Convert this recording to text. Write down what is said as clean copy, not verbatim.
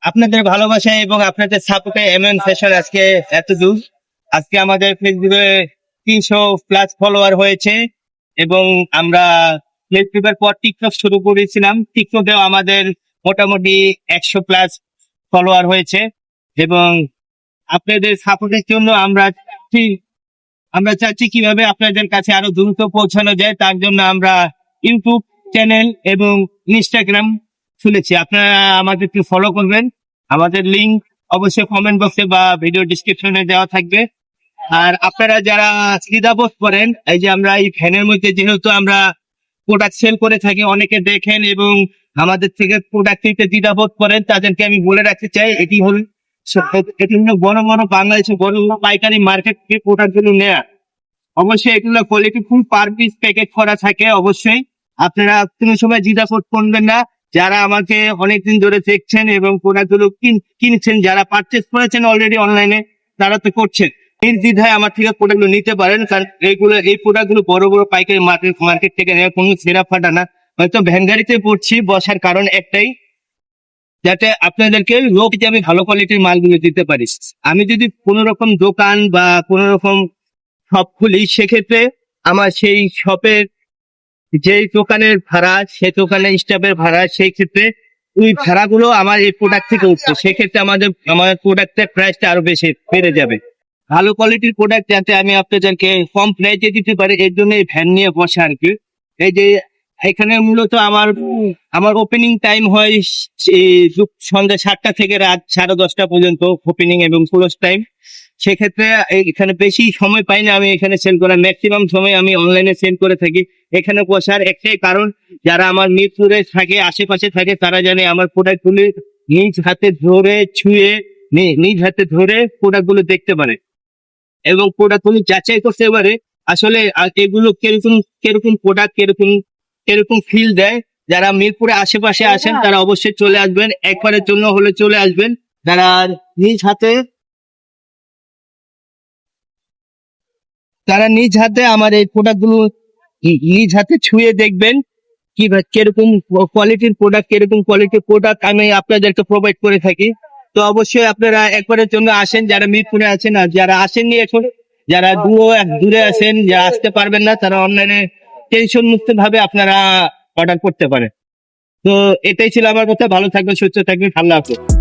আপনাদের ভালোবাসা এবং আপনাদের সাপোর্টে এমএন ফ্যাশন আজকে এত দূর। আজকে আমাদের ফেসবুকে 300+ ফলোয়ার হয়েছে এবং আমরা ফেসবুকের পর টিকটক শুরু করেছিলাম। টিকটকেও আমাদের মোটামুটি 100+ ফলোয়ার হয়েছে এবং আপনাদের সাপোর্টের জন্য আমরা চাচ্ছি কিভাবে আপনাদের কাছে আরো দ্রুত পৌঁছানো যায়। তার জন্য আমরা ইউটিউব চ্যানেল এবং ইনস্টাগ্রাম খুলেছি। আপনারা আমাদেরকে ফলো করবেন। আমাদের লিংক অবশ্যই কমেন্ট বক্সে বা ভিডিও ডিসক্রিপশনে দেওয়া থাকবে। আর আপনারা যারা দ্বিধাবোধ করেন, এই যে আমরা এই ফ্যানের মধ্যে যেহেতু আমরা প্রোডাক্ট সেল করে থাকি, অনেকে দেখেন এবং আমাদের থেকে প্রোডাক্ট নিতে দ্বিধাবোধ করেন, তাদেরকে আমি বলে রাখতে চাই এটি হলো বড় বড় বাংলাদেশের বড় বড় পাইকারি মার্কেট থেকে প্রোডাক্ট গুলো নেয়া। অবশ্যই এগুলো quality full per piece packet করা থাকে। অবশ্যই আপনারা কোনো সময় দ্বিধাবোধ করবেন না। যারা আমাকে অনেকদিন ধরে দেখছেন এবং প্রোডাক্ট গুলো কিনছেন, যারা পারচেস করেছেন অলরেডি অনলাইনে, তারা তো করছেন, নির্দ্বিধায় আমার থেকে প্রোডাক্ট গুলো নিতে পারেন। কারণ এই প্রোডাক্ট গুলো বড় বড় পাইকারি মার্কেট থেকে নেওয়া, কোনো ছেঁড়া ফাটা না। হয়তো ভ্যানগাড়িতে পড়ছি বসার কারণ একটাই, যাতে আপনাদেরকে লোককে আমি ভালো কোয়ালিটির মালগুলো দিতে পারি। আমি যদি কোন রকম দোকান বা কোন রকম শপ খুলি, সেক্ষেত্রে আমার সেই শপের যে দোকানের ভাড়া, সেই দোকানের স্টাফের ভাড়া, সেই ক্ষেত্রে ওই ভাড়াগুলো আমার এই প্রোডাক্ট থেকে উঠছে। সেক্ষেত্রে আমার প্রোডাক্টের প্রাইসটা আরো বেশি বেড়ে যাবে। ভালো কোয়ালিটির প্রোডাক্ট যাতে আমি আপনাদেরকে কম প্রাইসে দিতে পারি, এর জন্য এই ভ্যান নিয়ে বসে আর কি। এই যে এখানে মূলত আমার ওপেনিং টাইম হয় সন্ধ্যা 7টা থেকে রাত 10:30 পর্যন্ত ওপেনিং এবং ক্লোজ টাইম। সেক্ষেত্রে এখানে বেশি সময় পাই না আমি এখানে সেল করার। ম্যাক্সিমাম সময় আমি অনলাইনে সেল করে থাকি। এখানে বসার একটাই কারণ, যারা আমার মিরপুরে থাকে, আশেপাশে থাকে, তারা জানে আমার প্রোডাক্ট গুলি নিজ হাতে ধরে ছুঁয়ে নিজ হাতে ধরে প্রোডাক্ট গুলো দেখতে পারে এবং প্রোডাক্ট গুলো যাচাই করতে পারে আসলে এগুলো কিরকম প্রোডাক্ট, কিরকম ফিল দেয়। যারা মিরপুরে আশেপাশে আসেন তারা অবশ্যই চলে আসবেন, একবারের জন্য হলে চলে আসবেন। যারা নিজ হাতে আমার এই প্রোডাক্ট গুলো নিজ হাতে ছুঁয়ে দেখবেন কিরকম কোয়ালিটির প্রোডাক্ট আমি আপনাদেরকে প্রোভাইড করে থাকি। তো অবশ্যই আপনারা একবারের জন্য আসেন, যারা মিরপুরে আছেন। আর যারা আসেননি এখন, যারা দূরে আছেন, যারা আসতে পারবেন না, তারা অনলাইনে টেনশন মুক্ত ভাবে আপনারা অর্ডার করতে পারেন। তো এটাই ছিল আমার কথা। ভালো থাকবেন, সুস্থ থাকবেন, আল্লাহ হাফেজ।